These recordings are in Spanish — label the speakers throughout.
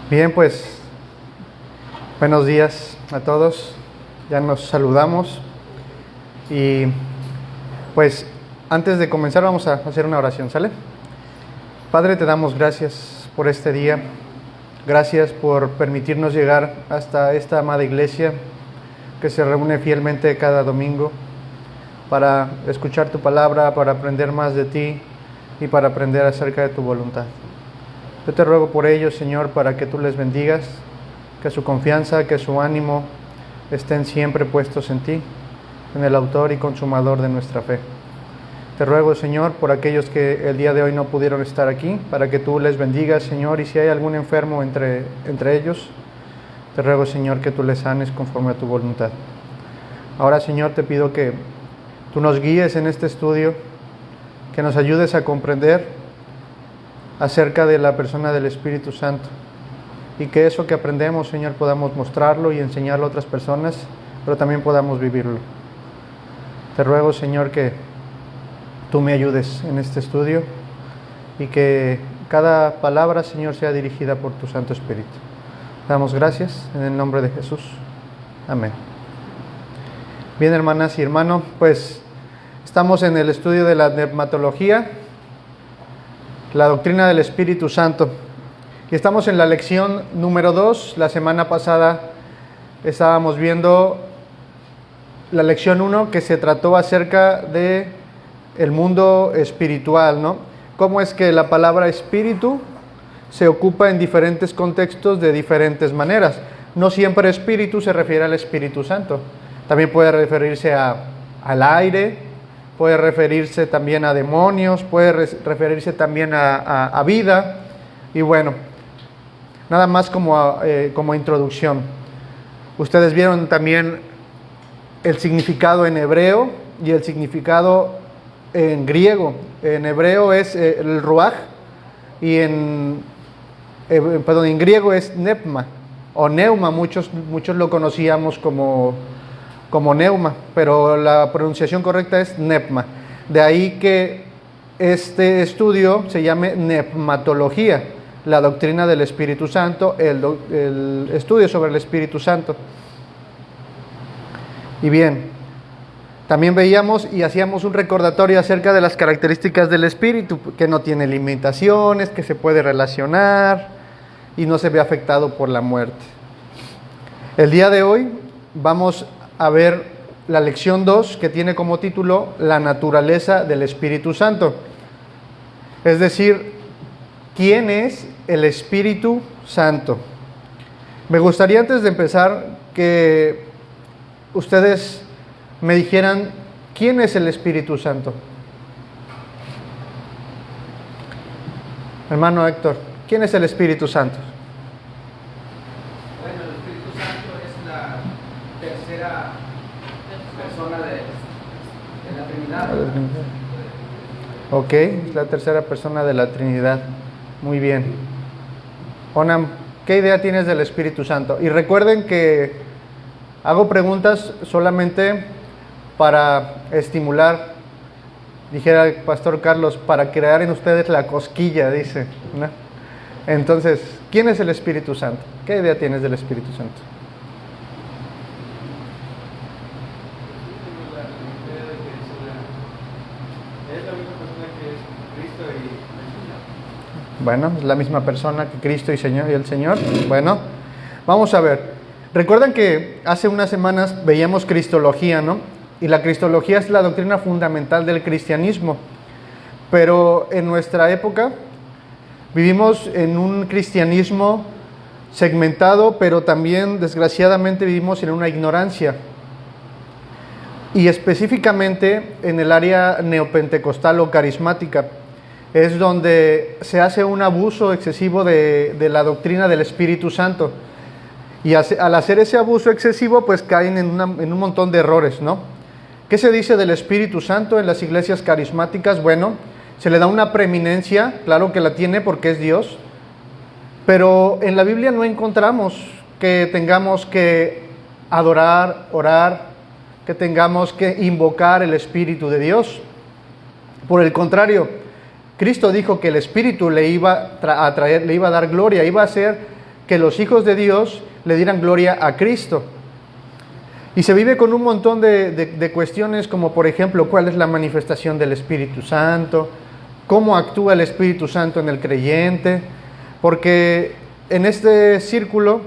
Speaker 1: Bien, pues buenos días a todos. Ya nos saludamos y pues antes de comenzar vamos a hacer una oración, ¿sale? Padre, te damos gracias por este día. Gracias por permitirnos llegar hasta esta amada iglesia que se reúne fielmente cada domingo para escuchar tu palabra, para aprender más de ti y para aprender acerca de tu voluntad. Yo te ruego por ellos, Señor, para que tú les bendigas, que su confianza, que su ánimo estén siempre puestos en ti, en el autor y consumador de nuestra fe. Te ruego, Señor, por aquellos que el día de hoy no pudieron estar aquí, para que tú les bendigas, Señor, y si hay algún enfermo entre ellos, te ruego, Señor, que tú les sanes conforme a tu voluntad. Ahora, Señor, te pido que tú nos guíes en este estudio, que nos ayudes a comprender acerca de la persona del Espíritu Santo y que eso que aprendemos, Señor, podamos mostrarlo y enseñarlo a otras personas, pero también podamos vivirlo. Te ruego, Señor, que tú me ayudes en este estudio y que cada palabra, Señor, sea dirigida por tu Santo Espíritu. Te damos gracias en el nombre de Jesús. Amén. Bien, hermanas y hermanos, pues estamos en el estudio de la pneumatología, la doctrina del Espíritu Santo. Y estamos en la lección número 2. La semana pasada estábamos viendo la lección 1, que se trató acerca de el mundo espiritual, ¿no? Cómo es que la palabra espíritu se ocupa en diferentes contextos de diferentes maneras. No siempre espíritu se refiere al Espíritu Santo. También puede referirse al aire, puede referirse también a demonios, puede referirse también a vida. Y bueno, nada más como introducción. Ustedes vieron también el significado en hebreo y el significado en griego. En hebreo es el ruaj y en griego es pneuma o neuma. Muchos lo conocíamos como neuma, pero la pronunciación correcta es pneuma. De ahí que este estudio se llame pneumatología, la doctrina del Espíritu Santo, el estudio sobre el Espíritu Santo. Y bien, también veíamos y hacíamos un recordatorio acerca de las características del Espíritu, que no tiene limitaciones, que se puede relacionar y no se ve afectado por la muerte. El día de hoy vamos a ver la lección 2, que tiene como título La naturaleza del Espíritu Santo. Es decir, ¿quién es el Espíritu Santo? Me gustaría, antes de empezar, que ustedes me dijeran ¿quién es el Espíritu Santo? Hermano Héctor, ¿quién es el Espíritu Santo?
Speaker 2: Bueno, el Espíritu Santo es la tercera persona de la Trinidad.
Speaker 1: Ok, es la tercera persona de la Trinidad. Muy bien. Onam, ¿qué idea tienes del Espíritu Santo? Y recuerden que hago preguntas solamente para estimular, dijera el pastor Carlos, para crear en ustedes la cosquilla, dice, ¿no? Entonces, ¿quién es el Espíritu Santo? ¿Qué idea tienes del Espíritu Santo?
Speaker 2: Es la misma persona que es Cristo y el Señor.
Speaker 1: Bueno, es la misma persona que Cristo y el Señor. Bueno, vamos a ver. Recuerdan que hace unas semanas veíamos cristología, ¿no? Y la cristología es la doctrina fundamental del cristianismo. Pero en nuestra época vivimos en un cristianismo segmentado, pero también desgraciadamente vivimos en una ignorancia. Y específicamente en el área neopentecostal o carismática es donde se hace un abuso excesivo de la doctrina del Espíritu Santo. Y al hacer ese abuso excesivo, pues caen en un montón de errores, ¿no? ¿Qué se dice del Espíritu Santo en las iglesias carismáticas? Bueno, se le da una preeminencia, claro que la tiene porque es Dios, pero en la Biblia no encontramos que tengamos que adorar, orar, que tengamos que invocar el Espíritu de Dios. Por el contrario, Cristo dijo que el Espíritu le iba a traer, le iba a dar gloria, iba a hacer que los hijos de Dios le dieran gloria a Cristo. Y se vive con un montón de cuestiones como, por ejemplo, cuál es la manifestación del Espíritu Santo, cómo actúa el Espíritu Santo en el creyente, porque en este círculo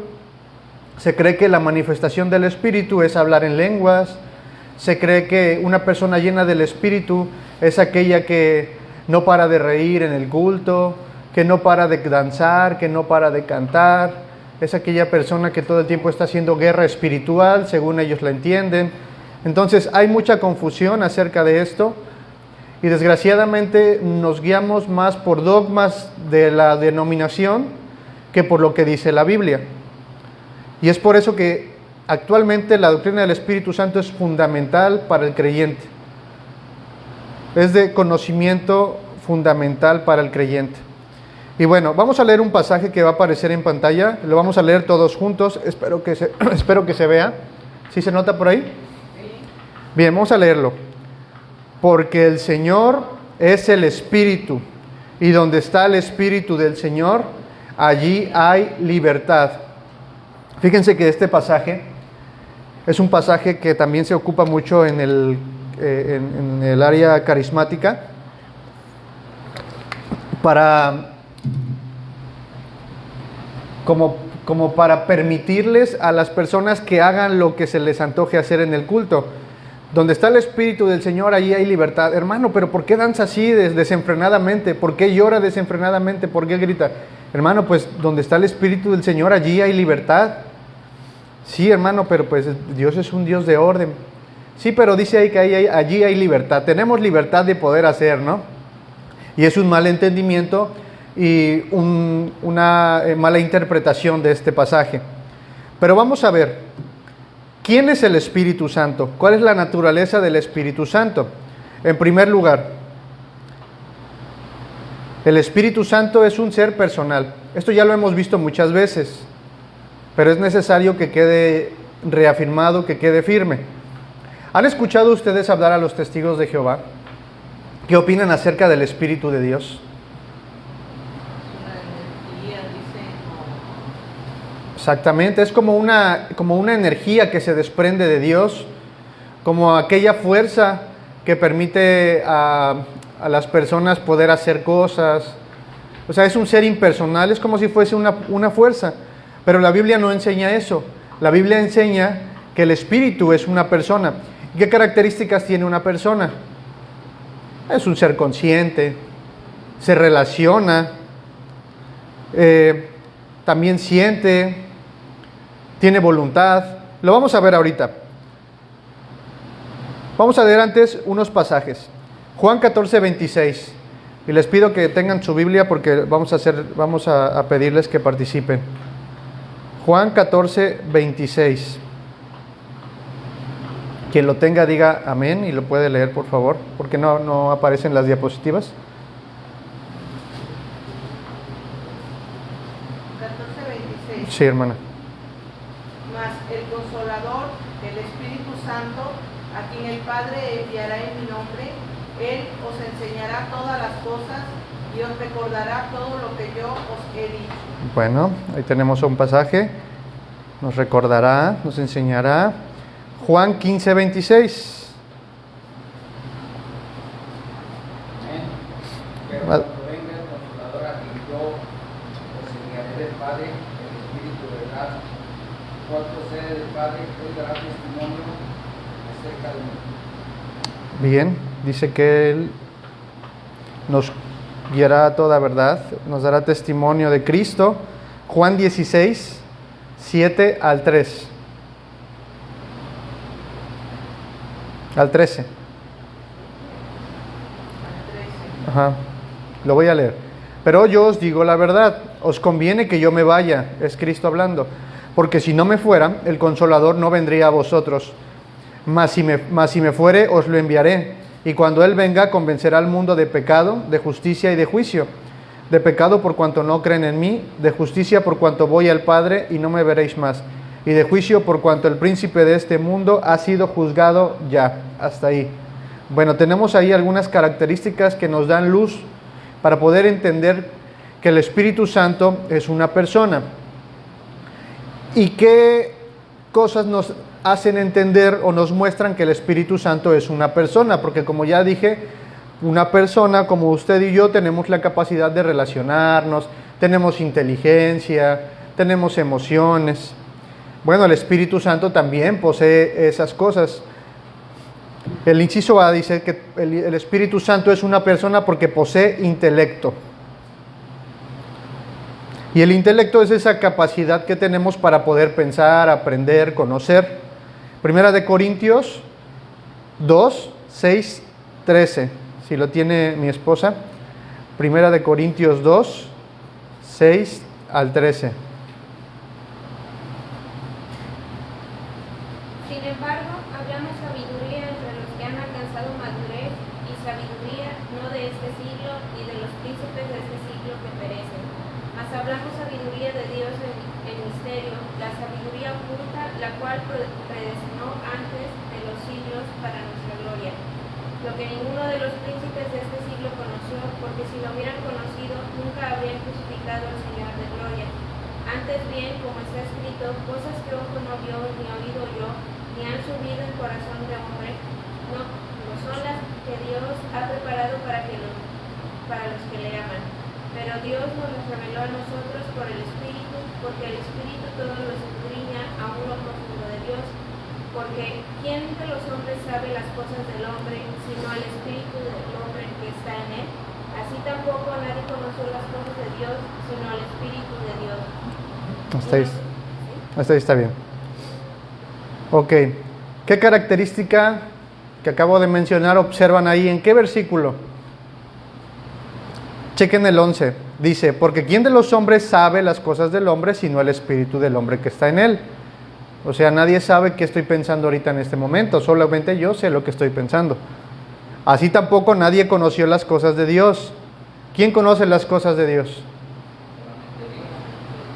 Speaker 1: se cree que la manifestación del Espíritu es hablar en lenguas, se cree que una persona llena del Espíritu es aquella que no para de reír en el culto, que no para de danzar, que no para de cantar. Es aquella persona que todo el tiempo está haciendo guerra espiritual, según ellos la entienden. Entonces hay mucha confusión acerca de esto y desgraciadamente nos guiamos más por dogmas de la denominación que por lo que dice la Biblia. Y es por eso que actualmente la doctrina del Espíritu Santo es fundamental para el creyente. Es de conocimiento fundamental para el creyente. Y bueno, vamos a leer un pasaje que va a aparecer en pantalla. Lo vamos a leer todos juntos. Espero que se vea. ¿Sí se nota por ahí? Bien, vamos a leerlo. Porque el Señor es el Espíritu, y donde está el Espíritu del Señor, allí hay libertad. Fíjense que este pasaje es un pasaje que también se ocupa mucho en el área carismática como para permitirles a las personas que hagan lo que se les antoje hacer en el culto. Donde está el Espíritu del Señor, allí hay libertad. Hermano, pero ¿por qué danza así desenfrenadamente? ¿Por qué llora desenfrenadamente? ¿Por qué grita? Hermano, pues donde está el Espíritu del Señor, allí hay libertad. Sí, hermano, pero pues Dios es un Dios de orden. Sí, pero dice ahí que allí hay libertad. Tenemos libertad de poder hacer, ¿no? Y es un mal entendimiento y una mala interpretación de este pasaje. Pero vamos a ver, ¿quién es el Espíritu Santo? ¿Cuál es la naturaleza del Espíritu Santo? En primer lugar, el Espíritu Santo es un ser personal. Esto ya lo hemos visto muchas veces, pero es necesario que quede reafirmado, que quede firme. ¿Han escuchado ustedes hablar a los testigos de Jehová? ¿Qué opinan acerca del Espíritu de Dios? Exactamente, es como una energía que se desprende de Dios, como aquella fuerza que permite a las personas poder hacer cosas. O sea, es un ser impersonal, es como si fuese una fuerza. Pero la Biblia no enseña eso. La Biblia enseña que el Espíritu es una persona. ¿Qué características tiene una persona? Es un ser consciente, se relaciona, también siente, tiene voluntad. Lo vamos a ver ahorita. Vamos a leer antes unos pasajes. Juan 14, 26. Y les pido que tengan su Biblia porque vamos a pedirles que participen. Juan 14, 26. Quien lo tenga diga amén y lo puede leer, por favor, porque no aparecen las diapositivas.
Speaker 3: 14:26.
Speaker 1: Sí, hermana.
Speaker 3: Mas el Consolador, el Espíritu Santo, a quien el Padre enviará en mi nombre, Él os enseñará todas las cosas y os recordará todo lo que yo os he dicho.
Speaker 1: Bueno, ahí tenemos un pasaje. Nos recordará, nos enseñará. Juan 15, 26.
Speaker 2: Amén. Pero cuando venga el Consolador, a quien yo os enviaré del Padre, el Espíritu de verdad, cual procede del Padre, Él dará testimonio acerca de mí.
Speaker 1: Bien, dice que Él nos guiará a toda verdad, nos dará testimonio de Cristo. Juan 16, 7 al 3. Al 13. Ajá. Lo voy a leer. Pero yo os digo la verdad, os conviene que yo me vaya, es Cristo hablando, porque si no me fuera, el Consolador no vendría a vosotros. Mas si me fuere, os lo enviaré. Y cuando Él venga, convencerá al mundo de pecado, de justicia y de juicio. De pecado por cuanto no creen en mí, de justicia por cuanto voy al Padre y no me veréis más, y de juicio por cuanto el príncipe de este mundo ha sido juzgado ya. Hasta ahí. Bueno, tenemos ahí algunas características que nos dan luz para poder entender que el Espíritu Santo es una persona. ¿Y qué cosas nos hacen entender o nos muestran que el Espíritu Santo es una persona? Porque como ya dije, una persona como usted y yo tenemos la capacidad de relacionarnos, tenemos inteligencia, tenemos emociones. Bueno, el Espíritu Santo también posee esas cosas. El inciso A dice que el Espíritu Santo es una persona porque posee intelecto. Y el intelecto es esa capacidad que tenemos para poder pensar, aprender, conocer. Primera de Corintios 2, 6, 13. Si lo tiene mi esposa. Primera de Corintios 2, 6 al 13.
Speaker 4: Sin embargo, hablamos sabiduría entre los que han alcanzado madurez, y sabiduría no de este siglo ni de los príncipes de este siglo que perecen. Mas hablamos sabiduría de Dios en misterio, la sabiduría oculta, la cual predestinó antes de los siglos para nuestra gloria. Lo que ninguno de los príncipes de este siglo conoció, porque si lo hubieran conocido, nunca habrían crucificado al Señor de gloria. Antes bien, como está escrito, cosas que ojo no vio, ni oído oyó, ni han subido en corazón de hombre, no son las que Dios ha preparado para los que le aman. Pero Dios nos las reveló a nosotros por el Espíritu, porque el Espíritu todo lo escudriña aún lo profundo de Dios. Porque ¿quién de los hombres sabe las cosas del hombre, sino el Espíritu del hombre que está en él? Así tampoco nadie conoció las cosas de Dios, sino el Espíritu de Dios.
Speaker 1: Hasta ahí está bien. Ok. ¿Qué característica que acabo de mencionar observan ahí? ¿En qué versículo? Chequen el 11. Dice, porque ¿quién de los hombres sabe las cosas del hombre, sino el Espíritu del hombre que está en él? O sea, nadie sabe qué estoy pensando ahorita en este momento, solamente yo sé lo que estoy pensando. Así tampoco nadie conoció las cosas de Dios. ¿Quién conoce las cosas de Dios?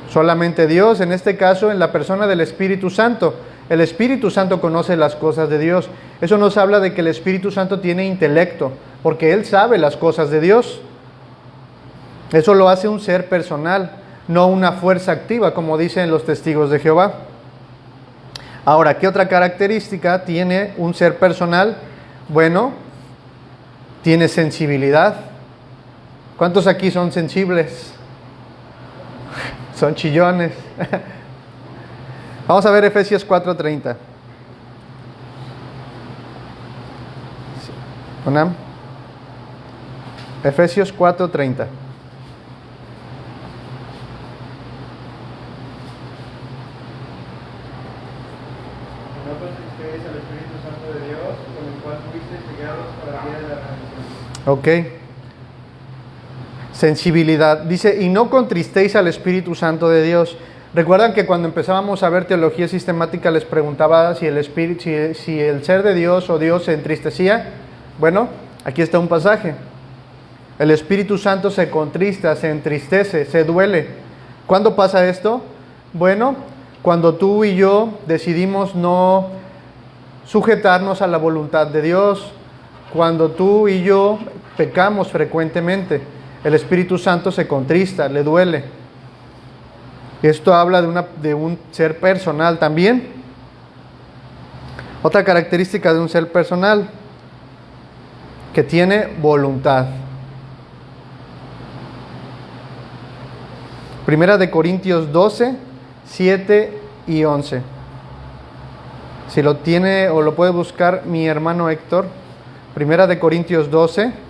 Speaker 1: Solamente Dios, en este caso en la persona del Espíritu Santo. El Espíritu Santo conoce las cosas de Dios. Eso nos habla de que el Espíritu Santo tiene intelecto, porque Él sabe las cosas de Dios. Eso lo hace un ser personal, no una fuerza activa, como dicen los testigos de Jehová. Ahora, ¿qué otra característica tiene un ser personal? Bueno, tiene sensibilidad. ¿Cuántos aquí son sensibles? Son chillones. Vamos a ver Efesios 4:30. ¿Onam? Efesios 4:30. Ok. Sensibilidad. Dice, y no contristéis al Espíritu Santo de Dios. Recuerdan que cuando empezábamos a ver teología sistemática les preguntaba si el Espíritu, si el ser de Dios o Dios se entristecía. Bueno, aquí está un pasaje. El Espíritu Santo se contrista, se entristece, se duele. ¿Cuándo pasa esto? Bueno, cuando tú y yo decidimos no sujetarnos a la voluntad de Dios, cuando tú y yo pecamos frecuentemente, el Espíritu Santo se contrista, le duele. Esto habla de un ser personal también. Otra característica de un ser personal, que tiene voluntad. Primera de Corintios 12, 7 y 11. Si lo tiene o lo puede buscar mi hermano Héctor. Primera de Corintios 12.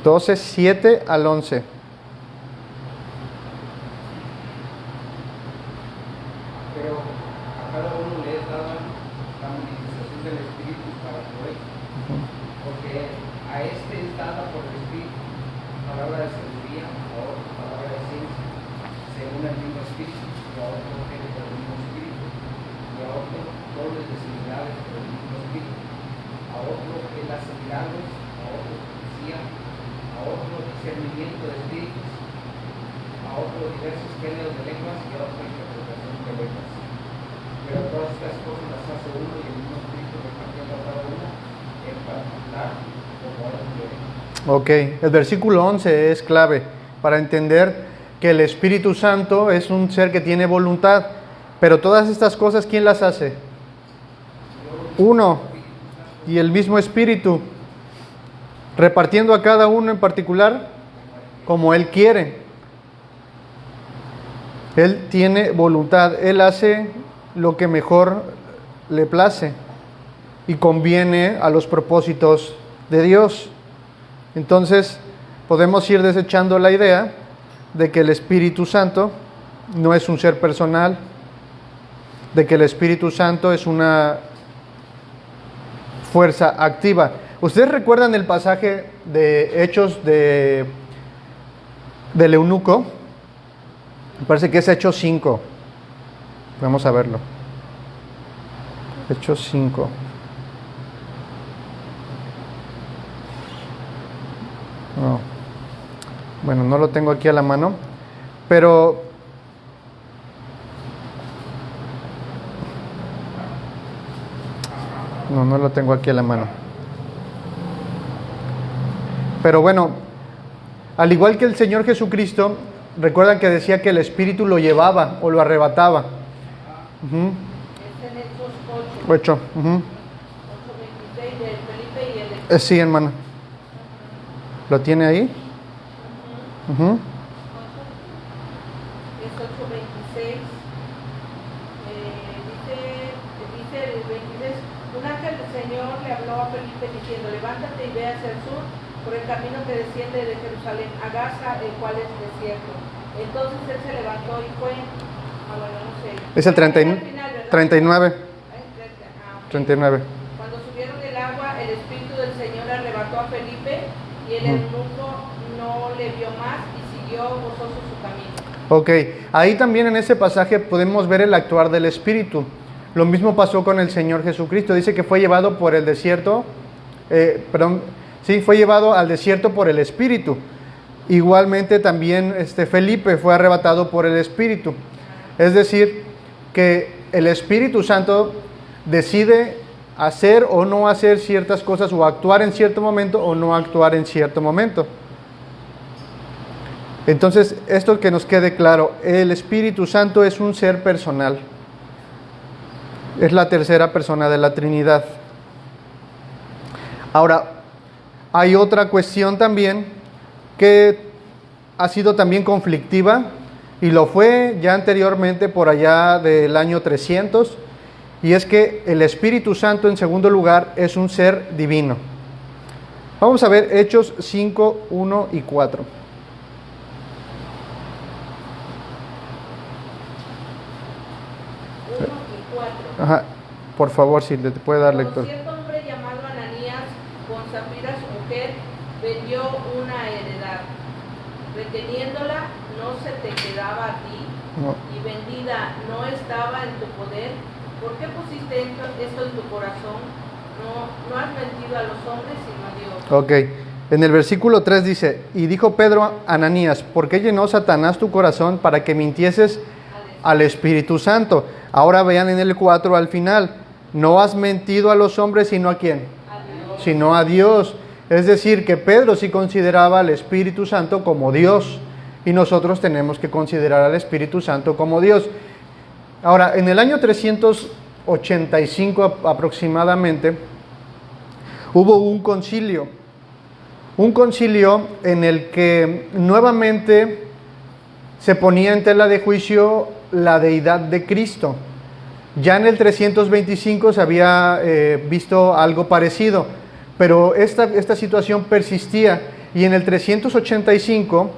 Speaker 1: 12, 7 al 11.
Speaker 2: Pero a cada uno le es dada la manifestación del Espíritu para provecho, porque a este es dada por el Espíritu palabra de sabiduría, a otro palabra de ciencia, según el mismo Espíritu, y a otro género por el mismo Espíritu, y a otro dones de similares por el mismo Espíritu, a otro que las milagros, a otro profecía, a otro discernimiento de espíritus, a otro diversos géneros de lenguas y a otra interpretación de lenguas. Pero todas estas cosas las hace uno y el mismo Espíritu repartiendo a cada uno en particular como orden quiere.
Speaker 1: Ok, el versículo 11 es clave para entender que el Espíritu Santo es un ser que tiene voluntad, pero todas estas cosas, ¿quién las hace? Uno y el mismo Espíritu, repartiendo a cada uno en particular como Él quiere. Él tiene voluntad, Él hace lo que mejor le place y conviene a los propósitos de Dios. Entonces, podemos ir desechando la idea de que el Espíritu Santo no es un ser personal, de que el Espíritu Santo es una fuerza activa. ¿Ustedes recuerdan el pasaje de Hechos del eunuco? Me parece que es Hechos 5. Vamos a verlo. Hechos 5. No. Bueno, no lo tengo aquí a la mano, pero no lo tengo aquí a la mano. Pero bueno, al igual que el Señor Jesucristo, recuerdan que decía que el Espíritu lo llevaba o lo arrebataba.
Speaker 3: Es en Hechos 8.
Speaker 1: 8.
Speaker 3: 8:26 de Felipe y el
Speaker 1: Sí, hermano. ¿Lo tiene ahí? Ujú.
Speaker 3: es 8:26. Dice el 26, un ángel del Señor le habló a Felipe diciendo, levántate y ve hacia el sur por el camino que desciende de Jerusalén a Gaza, el cual es desierto. Entonces él se levantó y fue, bueno, no sé.
Speaker 1: Es el 39.
Speaker 3: Ok.
Speaker 1: 39.
Speaker 3: Cuando subieron del agua, el Espíritu del Señor arrebató a Felipe y el eunuco no le vio más y siguió gozoso su camino.
Speaker 1: Ok, ahí también en ese pasaje podemos ver el actuar del Espíritu. Lo mismo pasó con el Señor Jesucristo. Dice que fue llevado por el desierto, fue llevado al desierto por el Espíritu. Igualmente también Felipe fue arrebatado por el Espíritu. Es decir, que el Espíritu Santo decide hacer o no hacer ciertas cosas, o actuar en cierto momento o no actuar en cierto momento. Entonces, esto que nos quede claro, el Espíritu Santo es un ser personal. Es la tercera persona de la Trinidad. Ahora, hay otra cuestión también que ha sido también conflictiva, y lo fue ya anteriormente por allá del año 300, y es que el Espíritu Santo, en segundo lugar, es un ser divino. Vamos a ver Hechos 5, 1 y 4. Ajá. Por favor, si te puede dar lectura.
Speaker 3: Cierto hombre llamado Ananías, con Zafira su mujer, vendió una heredad. Reteniéndola, no se te quedaba a ti,
Speaker 1: No.
Speaker 3: y vendida no estaba en tu poder. ¿Por qué pusiste esto en tu corazón? No has mentido a los hombres, sino a Dios.
Speaker 1: Ok. En el versículo 3 dice, y dijo Pedro a Ananías, ¿por qué llenó Satanás tu corazón para que mintieses al Espíritu Santo? Ahora vean en el 4 al final, no has mentido a los hombres, sino a quién, sino a Dios. Es decir, que Pedro sí consideraba al Espíritu Santo como Dios, y nosotros tenemos que considerar al Espíritu Santo como Dios. Ahora, en el año 385 aproximadamente, hubo un concilio en el que nuevamente se ponía en tela de juicio la deidad de Cristo. Ya en el 325 se había visto algo parecido, pero esta situación persistía, y en el 385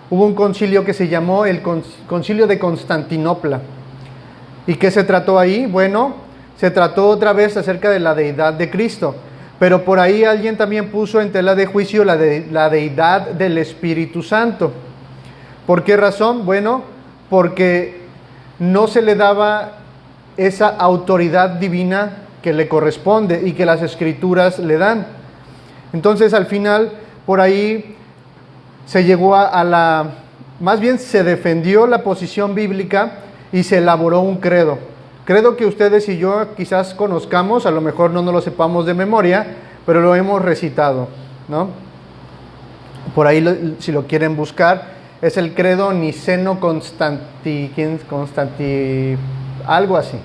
Speaker 1: hubo un concilio que se llamó el Concilio de Constantinopla. ¿Y qué se trató ahí? Bueno, se trató otra vez acerca de la deidad de Cristo, pero por ahí alguien también puso en tela de juicio la deidad del Espíritu Santo. ¿Por qué razón? Bueno, porque no se le daba esa autoridad divina que le corresponde y que las Escrituras le dan. Entonces, al final, por ahí se llegó más bien se defendió la posición bíblica y se elaboró un credo. Credo que ustedes y yo quizás conozcamos, a lo mejor no nos lo sepamos de memoria, pero lo hemos recitado, ¿no? Por ahí, si lo quieren buscar, es el credo niceno algo así,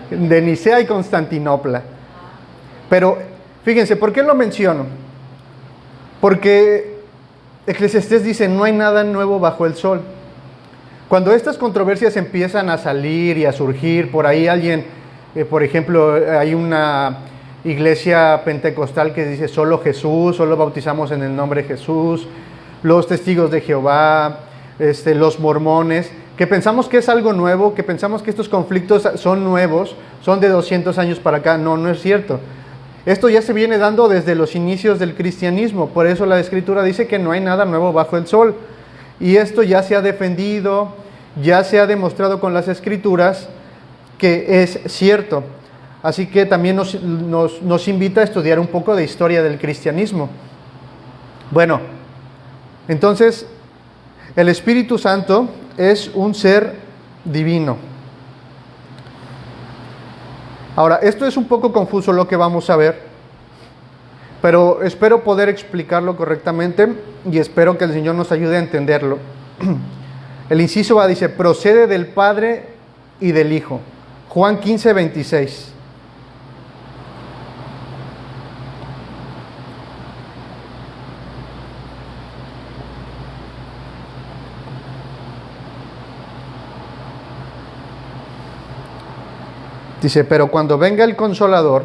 Speaker 1: de Nicea y Constantinopla. Pero fíjense, ¿por qué lo menciono? Porque Eclesiastés dice, no hay nada nuevo bajo el sol. Cuando estas controversias empiezan a salir y a surgir, por ahí alguien, por ejemplo, hay una iglesia pentecostal que dice solo Jesús, solo bautizamos en el nombre de Jesús, los testigos de Jehová, los mormones, que pensamos que es algo nuevo, que pensamos que estos conflictos son nuevos, son de 200 años para acá. No, no es cierto. Esto ya se viene dando desde los inicios del cristianismo, por eso la Escritura dice que no hay nada nuevo bajo el sol. Y esto ya se ha defendido, ya se ha demostrado con las Escrituras que es cierto. Así que también nos invita a estudiar un poco de historia del cristianismo. Bueno, entonces, el Espíritu Santo es un ser divino. Ahora, esto es un poco confuso lo que vamos a ver, pero espero poder explicarlo correctamente y espero que el Señor nos ayude a entenderlo. El inciso A dice, procede del Padre y del Hijo. Juan 15, 26. Dice, pero cuando venga el Consolador,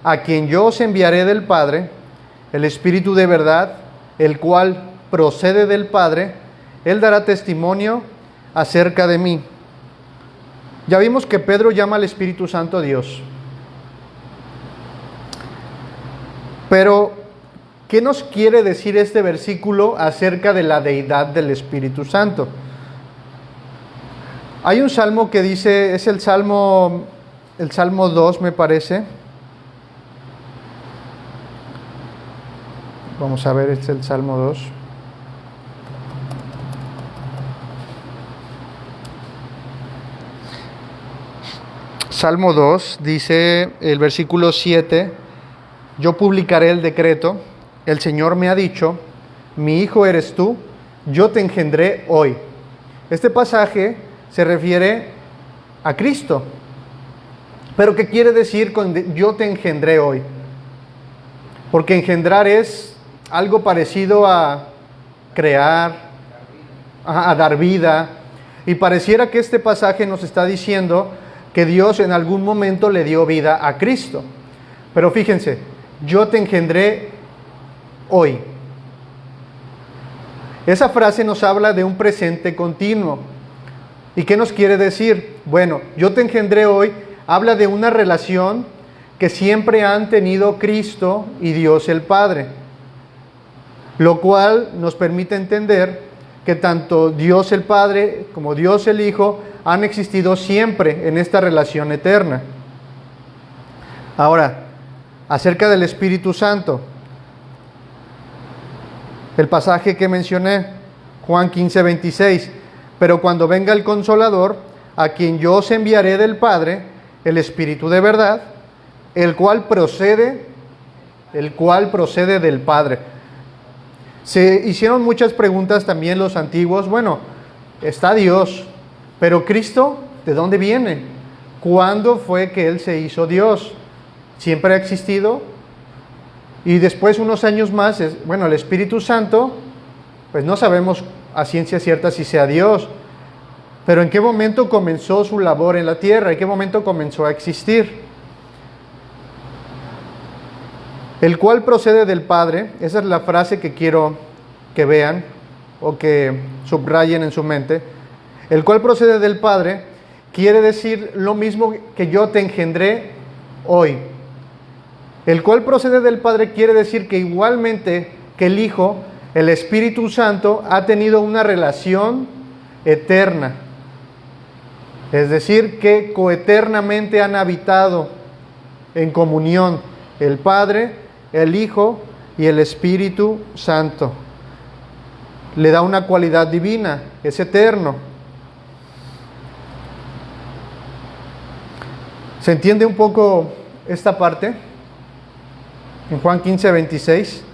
Speaker 1: a quien yo os enviaré del Padre, el Espíritu de verdad, el cual procede del Padre, Él dará testimonio acerca de mí. Ya vimos que Pedro llama al Espíritu Santo Dios. Pero, ¿qué nos quiere decir este versículo acerca de la deidad del Espíritu Santo? Hay un salmo que dice, es el Salmo 2, me parece. Vamos a ver, este es el Salmo 2. Salmo 2 dice el versículo 7, yo publicaré el decreto, el Señor me ha dicho, mi hijo eres tú, yo te engendré hoy. Este pasaje se refiere a Cristo. Pero ¿qué quiere decir con yo te engendré hoy? Porque engendrar es algo parecido a crear, a dar vida. Y pareciera que este pasaje nos está diciendo que Dios en algún momento le dio vida a Cristo. Pero fíjense, yo te engendré hoy. Esa frase nos habla de un presente continuo. ¿Y qué nos quiere decir? Bueno, yo te engendré hoy habla de una relación que siempre han tenido Cristo y Dios el Padre, lo cual nos permite entender que tanto Dios el Padre como Dios el Hijo han existido siempre en esta relación eterna. Ahora, acerca del Espíritu Santo, el pasaje que mencioné, Juan 15, 26, pero cuando venga el Consolador, a quien yo os enviaré del Padre, el Espíritu de verdad, el cual procede del Padre. Se hicieron muchas preguntas también los antiguos. Bueno, está Dios, pero Cristo, ¿de dónde viene? ¿Cuándo fue que Él se hizo Dios? ¿Siempre ha existido? Y después, unos años más, el Espíritu Santo, pues no sabemos a ciencia cierta si sea Dios. Pero ¿en qué momento comenzó su labor en la tierra? ¿En qué momento comenzó a existir? El cual procede del Padre, esa es la frase que quiero que vean o que subrayen en su mente. El cual procede del Padre quiere decir lo mismo que yo te engendré hoy. El cual procede del Padre quiere decir que igualmente que el Hijo, el Espíritu Santo, ha tenido una relación eterna. Es decir, que coeternamente han habitado en comunión el Padre, el Hijo y el Espíritu Santo. Le da una cualidad divina, es eterno. ¿Se entiende un poco esta parte? En Juan 15, 26.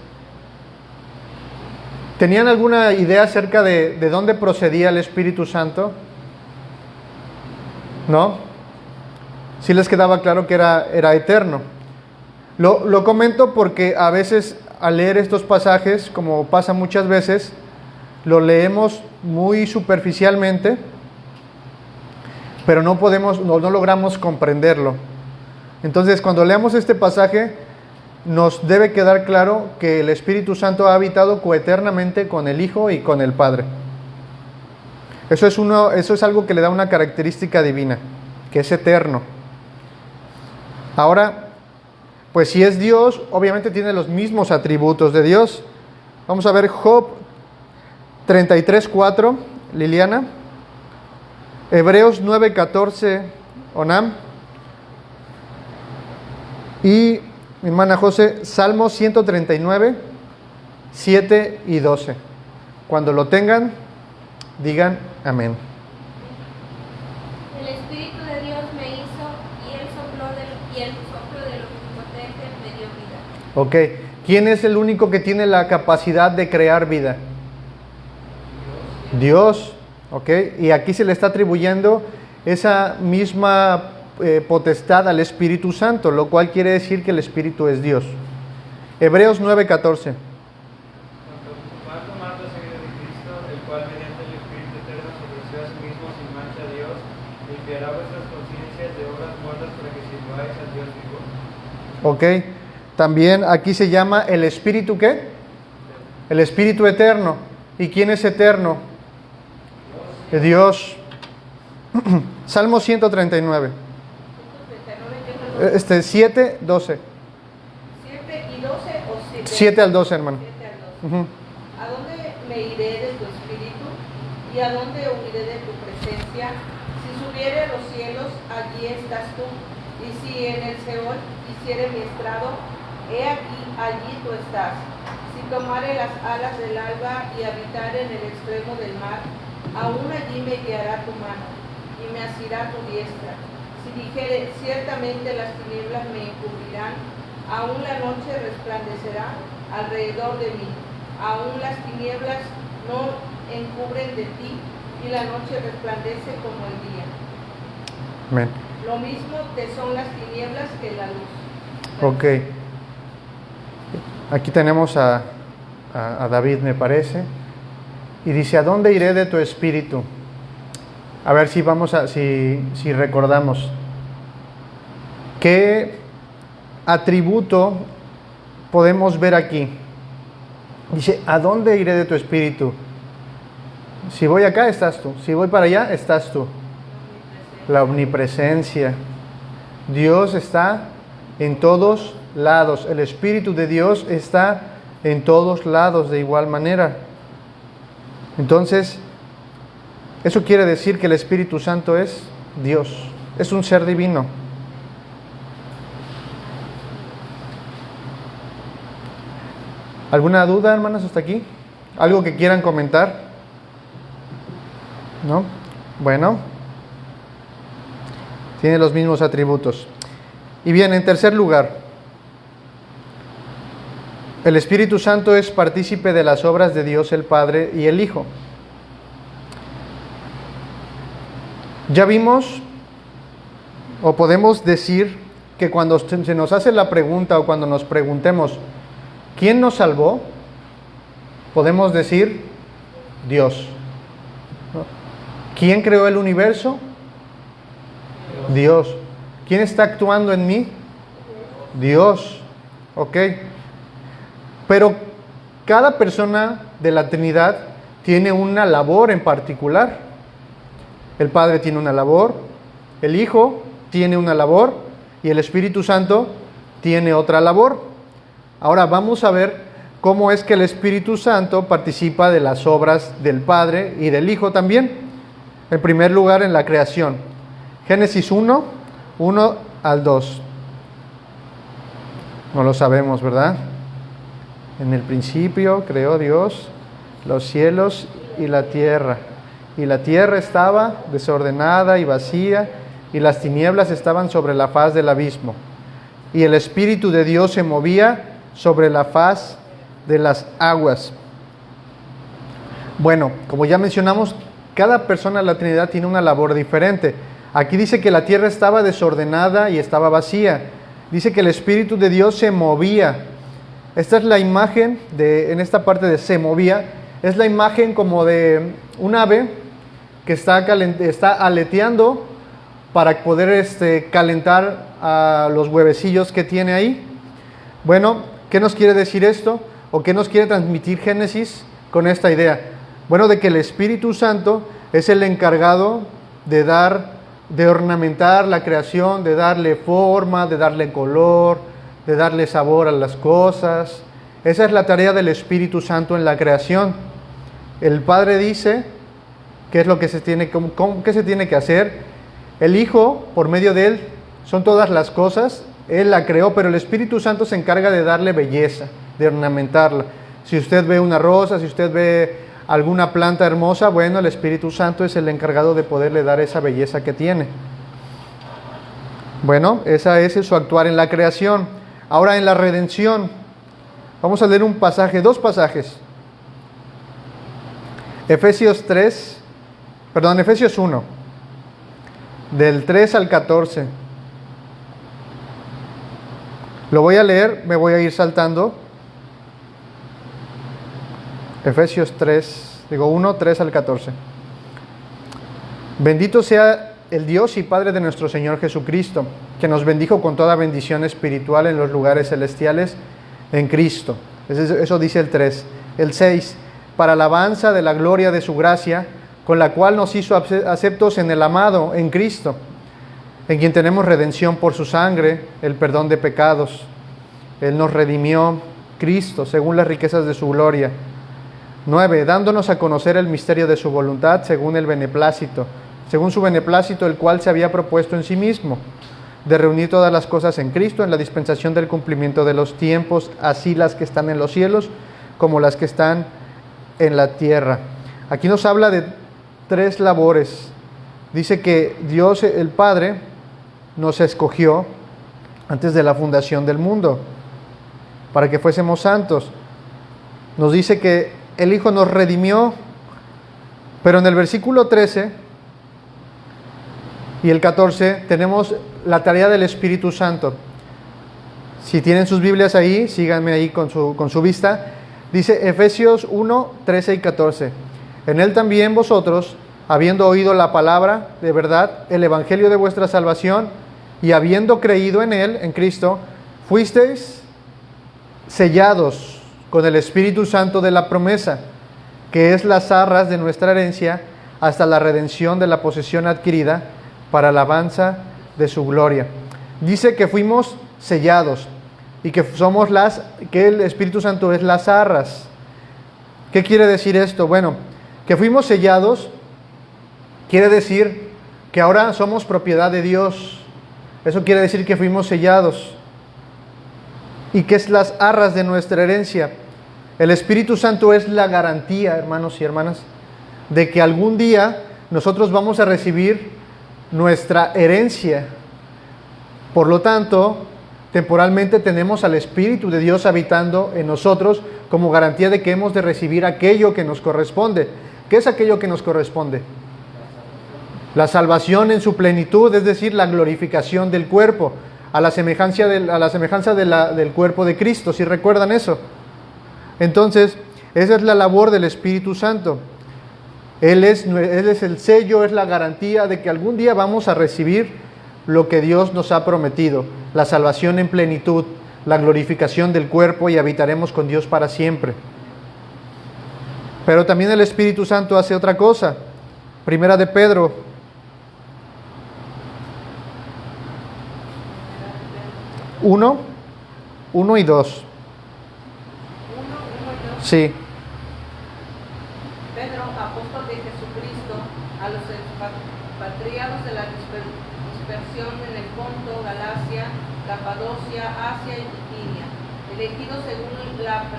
Speaker 1: ¿Tenían alguna idea acerca de dónde procedía el Espíritu Santo? ¿No? Sí les quedaba claro que era eterno. Lo comento porque a veces al leer estos pasajes, como pasa muchas veces, lo leemos muy superficialmente, pero no logramos comprenderlo. Entonces, cuando leamos este pasaje, nos debe quedar claro que el Espíritu Santo ha habitado coeternamente con el Hijo y con el Padre. Eso es algo que le da una característica divina, que es eterno. Ahora, pues si es Dios, obviamente tiene los mismos atributos de Dios. Vamos a ver Job 33:4, Liliana. Hebreos 9:14, Onam. Y mi hermana José, Salmo 139, 7 y 12. Cuando lo tengan, digan amén.
Speaker 4: El Espíritu de Dios me hizo y el soplo del Omnipotente me dio vida.
Speaker 1: Ok, ¿quién es el único que tiene la capacidad de crear vida? Dios, ok, y aquí se le está atribuyendo esa misma potestad al Espíritu Santo, lo cual quiere decir que el Espíritu es Dios. Hebreos 9:14.
Speaker 5: Tomar la sangre de Cristo, el cual mediante el Espíritu eterno se ofreció a sí mismo sin mancha a Dios, limpiará vuestras conciencias de obras muertas para que sirváis al Dios vivo.
Speaker 1: Ok, también aquí se llama el Espíritu, ¿qué? El Espíritu eterno. ¿Y quién es eterno? Dios. Salmo 139. 7, 12.
Speaker 3: 7 y 12 o 7.
Speaker 1: 7 al 12, hermano.
Speaker 3: 7 al 12.
Speaker 1: Uh-huh.
Speaker 3: ¿A dónde me iré de tu espíritu? ¿Y a dónde huiré de tu presencia? Si subiere a los cielos, allí estás tú. Y si en el Seol hiciere mi estrado, he aquí, allí tú estás. Si tomare las alas del alba y habitare en el extremo del mar, aún allí me guiará tu mano y me asirá tu diestra. Si dijere, ciertamente las tinieblas me encubrirán, aún la noche resplandecerá alrededor de mí. Aún las tinieblas no encubren de ti, y la noche resplandece como el día.
Speaker 1: Amén.
Speaker 3: Lo mismo te son las tinieblas que la luz.
Speaker 1: Ok. Aquí tenemos a David, me parece. Y dice, ¿a dónde iré de tu espíritu? A ver si si recordamos. ¿Qué atributo podemos ver aquí? Dice, ¿a dónde iré de tu espíritu? Si voy acá, estás tú. Si voy para allá, estás tú. La omnipresencia. Dios está en todos lados. El Espíritu de Dios está en todos lados de igual manera. Entonces, eso quiere decir que el Espíritu Santo es Dios, es un ser divino. ¿Alguna duda, hermanas, hasta aquí? ¿Algo que quieran comentar? ¿No? Bueno, tiene los mismos atributos. Y bien, en tercer lugar, el Espíritu Santo es partícipe de las obras de Dios el Padre y el Hijo. Ya vimos, o podemos decir, que cuando se nos hace la pregunta o cuando nos preguntemos, ¿quién nos salvó? Podemos decir, Dios. ¿Quién creó el universo? Dios. ¿Quién está actuando en mí? Dios. ¿Ok? Pero cada persona de la Trinidad tiene una labor en particular. El Padre tiene una labor, el Hijo tiene una labor y el Espíritu Santo tiene otra labor. Ahora vamos a ver cómo es que el Espíritu Santo participa de las obras del Padre y del Hijo también. En primer lugar, en la creación. Génesis 1, 1 al 2. No lo sabemos, ¿verdad? En el principio creó Dios los cielos y la tierra. Y la tierra estaba desordenada y vacía, y las tinieblas estaban sobre la faz del abismo. Y el Espíritu de Dios se movía sobre la faz de las aguas. Bueno, como ya mencionamos, cada persona de la Trinidad tiene una labor diferente. Aquí dice que la tierra estaba desordenada y estaba vacía. Dice que el Espíritu de Dios se movía. Esta es la imagen en esta parte de se movía, es la imagen como de un ave que está aleteando para poder calentar a los huevecillos que tiene ahí. Bueno, ¿qué nos quiere decir esto? ¿O qué nos quiere transmitir Génesis con esta idea? Bueno, de que el Espíritu Santo es el encargado de ornamentar la creación, de darle forma, de darle color, de darle sabor a las cosas. Esa es la tarea del Espíritu Santo en la creación. El Padre dice qué es lo que qué se tiene que hacer. El Hijo, por medio de Él, son todas las cosas. Él la creó, pero el Espíritu Santo se encarga de darle belleza, de ornamentarla. Si usted ve una rosa, si usted ve alguna planta hermosa, bueno, el Espíritu Santo es el encargado de poderle dar esa belleza que tiene. Bueno, esa es su actuar en la creación. Ahora en la redención, vamos a leer dos pasajes. Efesios 1, del 3 al 14. Lo voy a leer, me voy a ir saltando. Efesios 1, 3 al 14. Bendito sea el Dios y Padre de nuestro Señor Jesucristo, que nos bendijo con toda bendición espiritual en los lugares celestiales en Cristo. Eso dice el 3. El 6, para alabanza de la gloria de su gracia, con la cual nos hizo aceptos en el amado, en Cristo, en quien tenemos redención por su sangre, el perdón de pecados. Él nos redimió, Cristo, según las riquezas de su gloria. 9, dándonos a conocer el misterio de su voluntad, según su beneplácito, el cual se había propuesto en sí mismo, de reunir todas las cosas en Cristo, en la dispensación del cumplimiento de los tiempos, así las que están en los cielos, como las que están en la tierra. Aquí nos habla de 3 labores. Dice que Dios, el Padre, nos escogió antes de la fundación del mundo, para que fuésemos santos. Nos dice que el Hijo nos redimió, pero en el versículo 13 y el 14 tenemos la tarea del Espíritu Santo. Si tienen sus Biblias ahí, síganme ahí con su vista. Dice Efesios 1, 13 y 14. En Él también vosotros, habiendo oído la palabra de verdad, el evangelio de vuestra salvación, y habiendo creído en Él, en Cristo, fuisteis sellados con el Espíritu Santo de la promesa, que es las arras de nuestra herencia, hasta la redención de la posesión adquirida, para alabanza de su gloria. Dice que fuimos sellados y que que el Espíritu Santo es las arras. ¿Qué quiere decir esto? Bueno, que fuimos sellados quiere decir que ahora somos propiedad de Dios. Eso quiere decir que fuimos sellados. ¿Y qué es las arras de nuestra herencia? El Espíritu Santo es la garantía, hermanos y hermanas, de que algún día nosotros vamos a recibir nuestra herencia. Por lo tanto, temporalmente tenemos al Espíritu de Dios habitando en nosotros como garantía de que hemos de recibir aquello que nos corresponde. ¿Qué es aquello que nos corresponde? La salvación en su plenitud, es decir, la glorificación del cuerpo, a la semejanza del cuerpo de Cristo, ¿sí recuerdan eso? Entonces, esa es la labor del Espíritu Santo. Él es el sello, es la garantía de que algún día vamos a recibir lo que Dios nos ha prometido, la salvación en plenitud, la glorificación del cuerpo, y habitaremos con Dios para siempre. Pero también el Espíritu Santo hace otra cosa. Primera de Pedro 1 y 2. Sí.
Speaker 3: Pedro, apóstol de Jesucristo, a los expatriados de la dispersión en el Ponto, Galacia, Capadocia, Asia y Bitinia, elegidos según la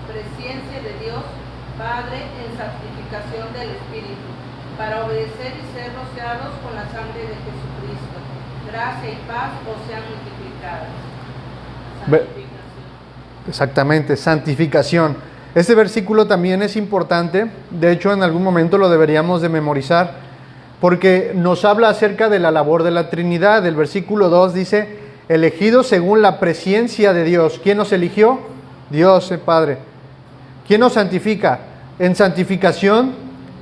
Speaker 3: presciencia de Dios Padre en santificación del Espíritu, para obedecer y ser rociados con la sangre de Jesucristo. Gracia y paz os sean multiplicadas. Santificación.
Speaker 1: Exactamente, santificación. Este versículo también es importante, de hecho en algún momento lo deberíamos de memorizar, porque nos habla acerca de la labor de la Trinidad. El versículo 2 dice, elegidos según la presciencia de Dios. ¿Quién nos eligió? Dios, el Padre. ¿Quién nos santifica? En santificación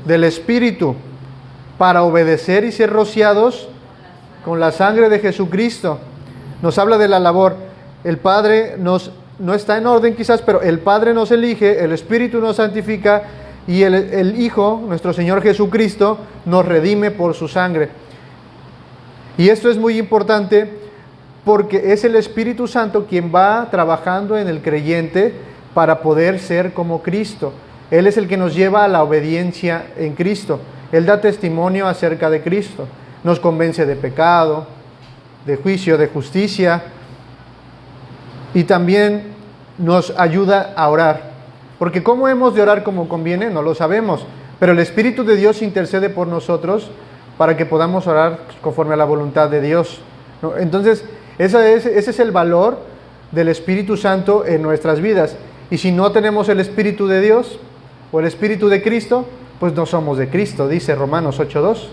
Speaker 1: del Espíritu, para obedecer y ser rociados con la sangre de Jesucristo. Nos habla de la labor. El Padre no está en orden quizás, pero el Padre nos elige, el Espíritu nos santifica y el Hijo, nuestro Señor Jesucristo, nos redime por su sangre. Y esto es muy importante porque es el Espíritu Santo quien va trabajando en el creyente para poder ser como Cristo. Él es el que nos lleva a la obediencia en Cristo. Él da testimonio acerca de Cristo. Nos convence de pecado, de juicio, de justicia. Y también nos ayuda a orar. Porque ¿cómo hemos de orar como conviene? No lo sabemos. Pero el Espíritu de Dios intercede por nosotros para que podamos orar conforme a la voluntad de Dios, ¿no? Entonces, ese es el valor del Espíritu Santo en nuestras vidas. Y si no tenemos el Espíritu de Dios o el Espíritu de Cristo, pues no somos de Cristo, dice Romanos 8:2,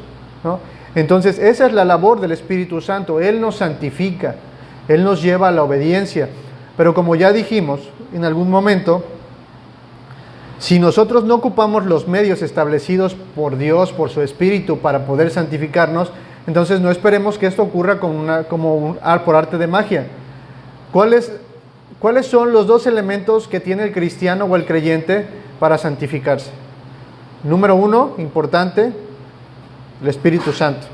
Speaker 1: ¿no? Entonces, esa es la labor del Espíritu Santo. Él nos santifica, Él nos lleva a la obediencia. Pero como ya dijimos en algún momento, si nosotros no ocupamos los medios establecidos por Dios, por su Espíritu, para poder santificarnos, entonces no esperemos que esto ocurra por arte de magia. ¿Cuáles son los dos elementos que tiene el cristiano o el creyente para santificarse? Número 1, importante, el Espíritu Santo.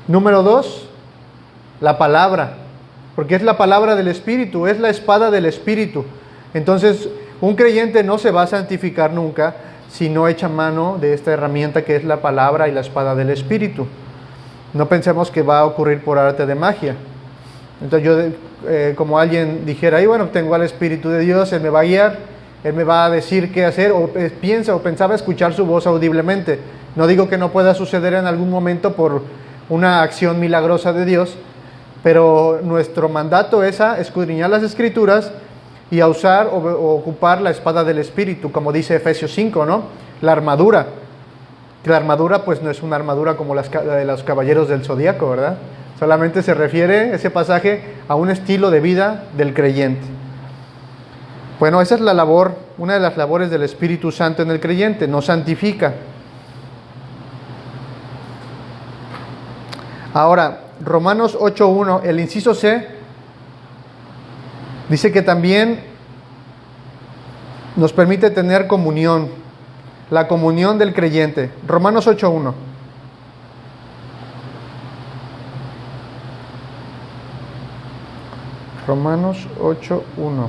Speaker 1: Número 2, la palabra, porque es la palabra del Espíritu, es la espada del Espíritu. Entonces, un creyente no se va a santificar nunca si no echa mano de esta herramienta que es la palabra y la espada del Espíritu. No pensemos que va a ocurrir por arte de magia. Entonces como alguien dijera, ahí bueno, tengo al Espíritu de Dios, Él me va a guiar, Él me va a decir qué hacer, o pensaba escuchar su voz audiblemente. No digo que no pueda suceder en algún momento por una acción milagrosa de Dios, pero nuestro mandato es a escudriñar las Escrituras y a usar o ocupar la espada del Espíritu, como dice Efesios 5, ¿no? La armadura. La armadura pues no es una armadura como la de los caballeros del Zodíaco, ¿verdad? Solamente se refiere ese pasaje a un estilo de vida del creyente. Bueno, esa es la labor, una de las labores del Espíritu Santo en el creyente, nos santifica. Ahora, Romanos 8:1, el inciso C, dice que también nos permite tener comunión, la comunión del creyente. Romanos 8:1. Romanos 8:1.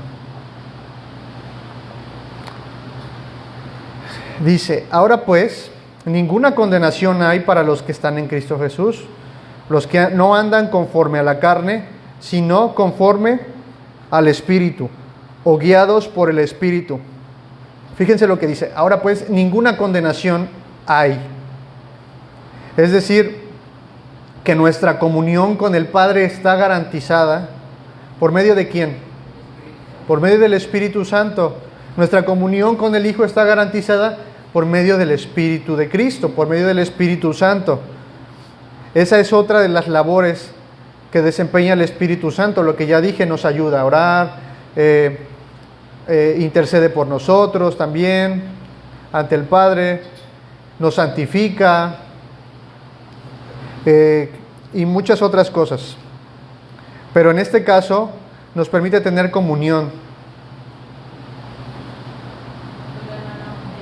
Speaker 1: Dice, ahora pues, ninguna condenación hay para los que están en Cristo Jesús, los que no andan conforme a la carne, sino conforme al Espíritu, o guiados por el Espíritu. Fíjense lo que dice, ahora pues, ninguna condenación hay. Es decir, que nuestra comunión con el Padre está garantizada. ¿Por medio de quién? Por medio del Espíritu Santo. Nuestra comunión con el Hijo está garantizada por medio del Espíritu de Cristo, por medio del Espíritu Santo. Esa es otra de las labores que desempeña el Espíritu Santo. Lo que ya dije, nos ayuda a orar, intercede por nosotros también ante el Padre, nos santifica y muchas otras cosas. Pero en este caso nos permite tener comunión.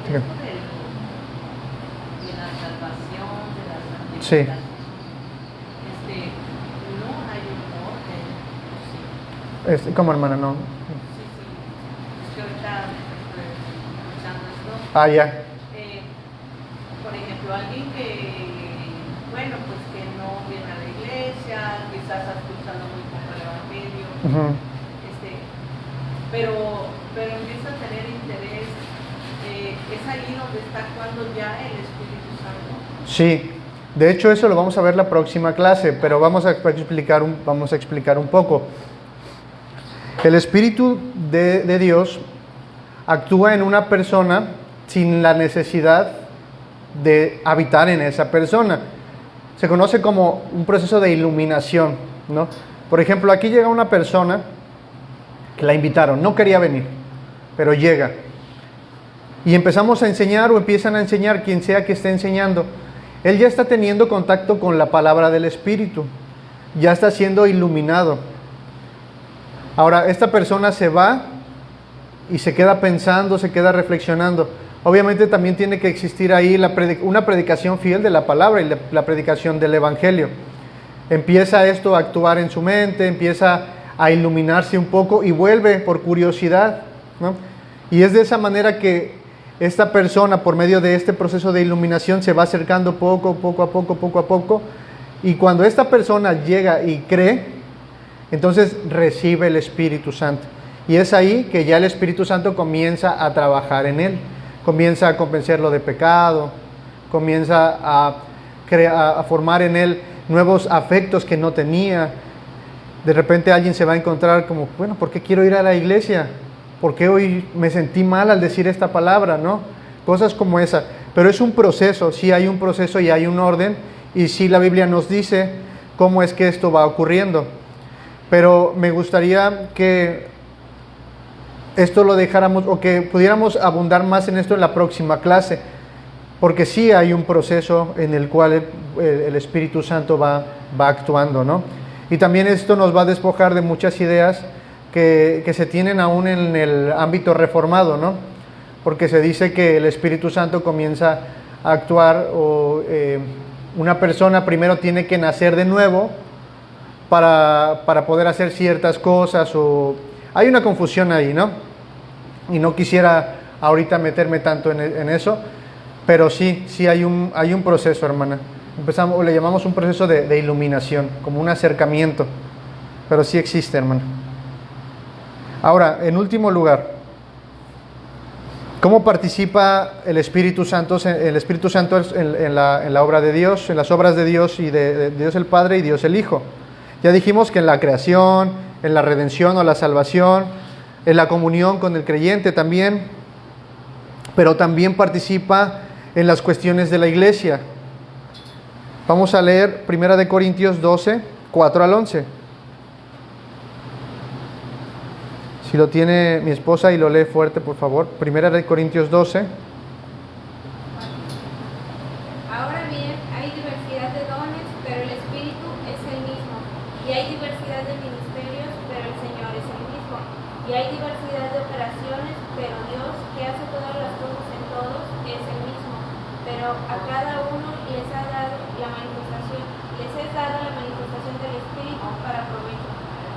Speaker 3: De la salvación, de la
Speaker 1: Sí.
Speaker 3: santificación, no hay un orden. Sí,
Speaker 1: ¿Cómo, hermana? No.
Speaker 3: sí. Es que ahorita estoy escuchando esto.
Speaker 1: Ah, ya.
Speaker 3: Por ejemplo, alguien que, bueno, pues que no viene a la iglesia, quizás ha escuchado muy poco el Evangelio,
Speaker 1: Uh-huh.
Speaker 3: pero empieza a tener interés. Es ahí donde está actuando ya el Espíritu Santo.
Speaker 1: Sí, de hecho eso lo vamos a ver la próxima clase, pero vamos a explicar un poco. El Espíritu de Dios actúa en una persona sin la necesidad de habitar en esa persona. Se conoce como un proceso de iluminación, ¿no? Por ejemplo, aquí llega una persona que la invitaron, no quería venir, pero llega. Y empezamos a enseñar o empiezan a enseñar quien sea que esté enseñando. Él ya está teniendo contacto con la palabra del Espíritu, ya está siendo iluminado. Ahora, esta persona se va y se queda pensando, se queda reflexionando. Obviamente también tiene que existir ahí una predicación fiel de la palabra y la predicación del Evangelio. Empieza esto a actuar en su mente, empieza a iluminarse un poco y vuelve por curiosidad, ¿no? Y es de esa manera que esta persona, por medio de este proceso de iluminación, se va acercando poco a poco. Y cuando esta persona llega y cree, entonces recibe el Espíritu Santo. Y es ahí que ya el Espíritu Santo comienza a trabajar en él. Comienza a convencerlo de pecado, comienza a formar en él nuevos afectos que no tenía. De repente alguien se va a encontrar como, bueno, ¿por qué quiero ir a la iglesia? ¿Por qué hoy me sentí mal al decir esta palabra? ¿No? Cosas como esa. Pero es un proceso, sí hay un proceso y hay un orden, y sí la Biblia nos dice cómo es que esto va ocurriendo. Pero me gustaría que esto lo dejáramos, o que pudiéramos abundar más en esto en la próxima clase, porque sí hay un proceso en el cual el Espíritu Santo va actuando, ¿no? Y también esto nos va a despojar de muchas ideas que se tienen aún en el ámbito reformado, ¿no? Porque se dice que el Espíritu Santo comienza a actuar, o una persona primero tiene que nacer de nuevo para poder hacer ciertas cosas, o hay una confusión ahí, ¿no? Y no quisiera ahorita meterme tanto en eso, pero sí hay un proceso, hermana. Le llamamos un proceso de iluminación, como un acercamiento, pero sí existe, hermana. Ahora, en último lugar, ¿cómo participa el Espíritu Santo? El Espíritu Santo en la obra de Dios, en las obras de Dios y de Dios el Padre y Dios el Hijo. Ya dijimos que en la creación, en la redención o la salvación, en la comunión con el creyente también, pero también participa en las cuestiones de la iglesia. Vamos a leer 1 Corintios 12, 4 al 11. Si lo tiene mi esposa y lo lee fuerte, por favor. 1 Corintios 12.
Speaker 4: Ahora bien, hay diversidad de dones, pero el Espíritu es el mismo. Y hay diversidad de ministerios, pero el Señor es el mismo. Y hay diversidad de operaciones, pero Dios, que hace todas las cosas en todos, es el mismo. Pero a cada uno les es dada la manifestación del Espíritu para provecho.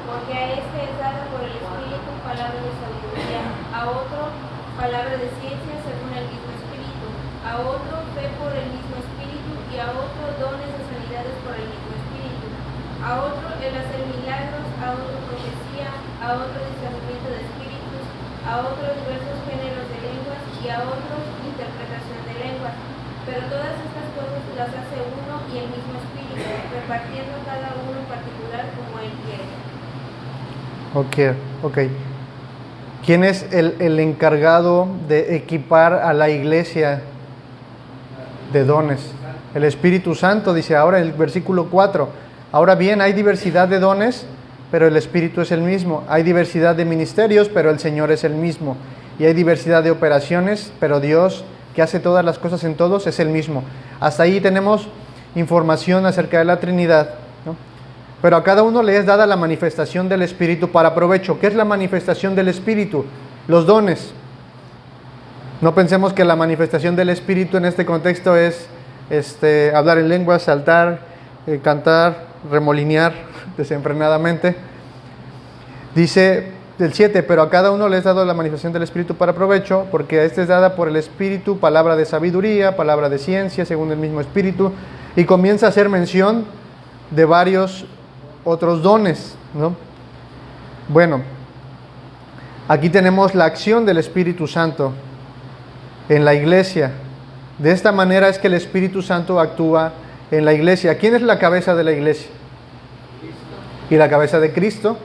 Speaker 4: Porque a este es dada por el Espíritu palabra de sabiduría, a otro palabra de ciencia según el mismo Espíritu, a otro fe por el mismo Espíritu, y a otro dones de sanidades por el mismo Espíritu, a otro el hacer milagros, a otro profecía, a otro discernimiento de espíritus, a otros diversos géneros de lenguas, y a otros interpretación de lenguas. Pero todas estas cosas las hace uno y el mismo Espíritu, repartiendo cada uno en particular como Él quiere.
Speaker 1: Ok. ¿Quién es el encargado de equipar a la iglesia de dones? El Espíritu Santo, dice ahora en el versículo 4. Ahora bien, hay diversidad de dones, pero el Espíritu es el mismo. Hay diversidad de ministerios, pero el Señor es el mismo. Y hay diversidad de operaciones, pero Dios, que hace todas las cosas en todos, es el mismo. Hasta ahí tenemos información acerca de la Trinidad, ¿no? Pero a cada uno le es dada la manifestación del Espíritu para provecho. ¿Qué es la manifestación del Espíritu? Los dones. No pensemos que la manifestación del Espíritu en este contexto es hablar en lenguas, saltar, cantar, remolinear desenfrenadamente. Dice del 7, pero a cada uno le es dado la manifestación del Espíritu para provecho, porque a este es dada por el Espíritu palabra de sabiduría, palabra de ciencia, según el mismo Espíritu, y comienza a hacer mención de varios otros dones, ¿no? Bueno, aquí tenemos la acción del Espíritu Santo en la iglesia. De esta manera es que el Espíritu Santo actúa en la iglesia. ¿Quién es la cabeza de la iglesia? Y la cabeza de Cristo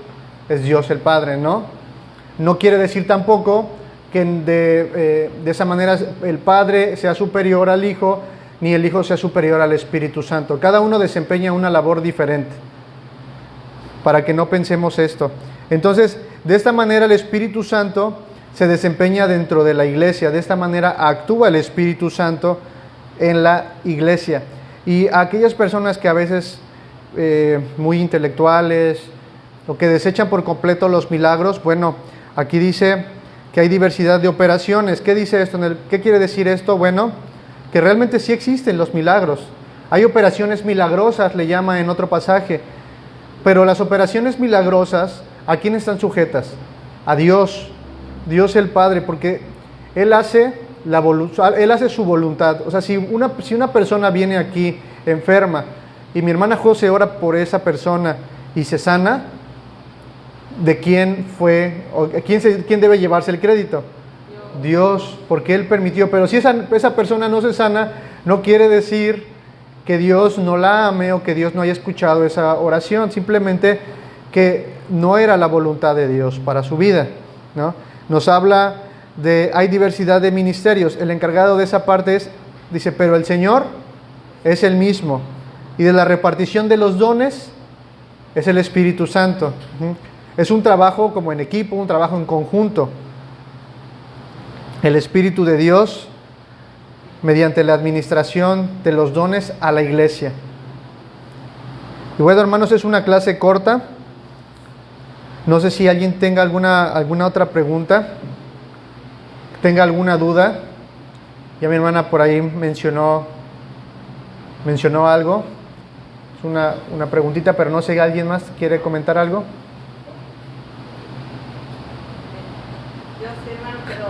Speaker 1: es Dios el Padre, ¿no? No quiere decir tampoco que de esa manera el Padre sea superior al Hijo, ni el Hijo sea superior al Espíritu Santo. Cada uno desempeña una labor diferente, para que no pensemos esto. Entonces, de esta manera el Espíritu Santo se desempeña dentro de la iglesia, de esta manera actúa el Espíritu Santo en la iglesia. Y a aquellas personas que a veces muy intelectuales o que desechan por completo los milagros, bueno, aquí dice que hay diversidad de operaciones. ¿Qué dice esto? ¿Qué quiere decir esto? Bueno, que realmente sí existen los milagros. Hay operaciones milagrosas, le llama en otro pasaje, pero las operaciones milagrosas, ¿a quién están sujetas? A Dios, Dios el Padre, porque Él hace su voluntad. O sea, si una persona viene aquí enferma y mi hermana José ora por esa persona y se sana, ¿de quién fue? O ¿quién debe llevarse el crédito? Dios, porque Él permitió. Pero si esa persona no se sana, no quiere decir que Dios no la ame o que Dios no haya escuchado esa oración, simplemente que no era la voluntad de Dios para su vida, ¿no? Nos habla hay diversidad de ministerios. El encargado de esa parte dice, pero el Señor es el mismo, y de la repartición de los dones es el Espíritu Santo. Es un trabajo como en equipo, un trabajo en conjunto. El Espíritu de Dios mediante la administración de los dones a la iglesia. Y bueno, hermanos, es una clase corta. No sé si alguien tenga alguna otra pregunta, tenga alguna duda. Ya mi hermana por ahí mencionó algo. Es una preguntita, pero no sé si alguien más quiere comentar algo.
Speaker 3: Yo sé, hermano, pero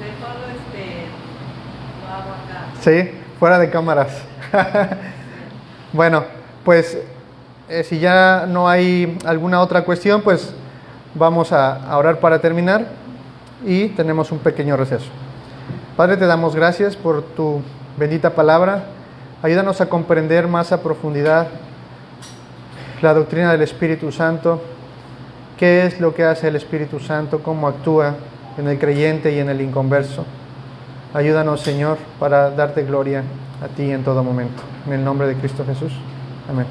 Speaker 3: de todo lo hago acá.
Speaker 1: Sí, fuera de cámaras. Bueno, pues si ya no hay alguna otra cuestión, pues vamos a orar para terminar y tenemos un pequeño receso. Padre, te damos gracias por tu bendita palabra. Ayúdanos a comprender más a profundidad la doctrina del Espíritu Santo. ¿Qué es lo que hace el Espíritu Santo? ¿Cómo actúa en el creyente y en el inconverso? Ayúdanos, Señor, para darte gloria a ti en todo momento. En el nombre de Cristo Jesús. Amén.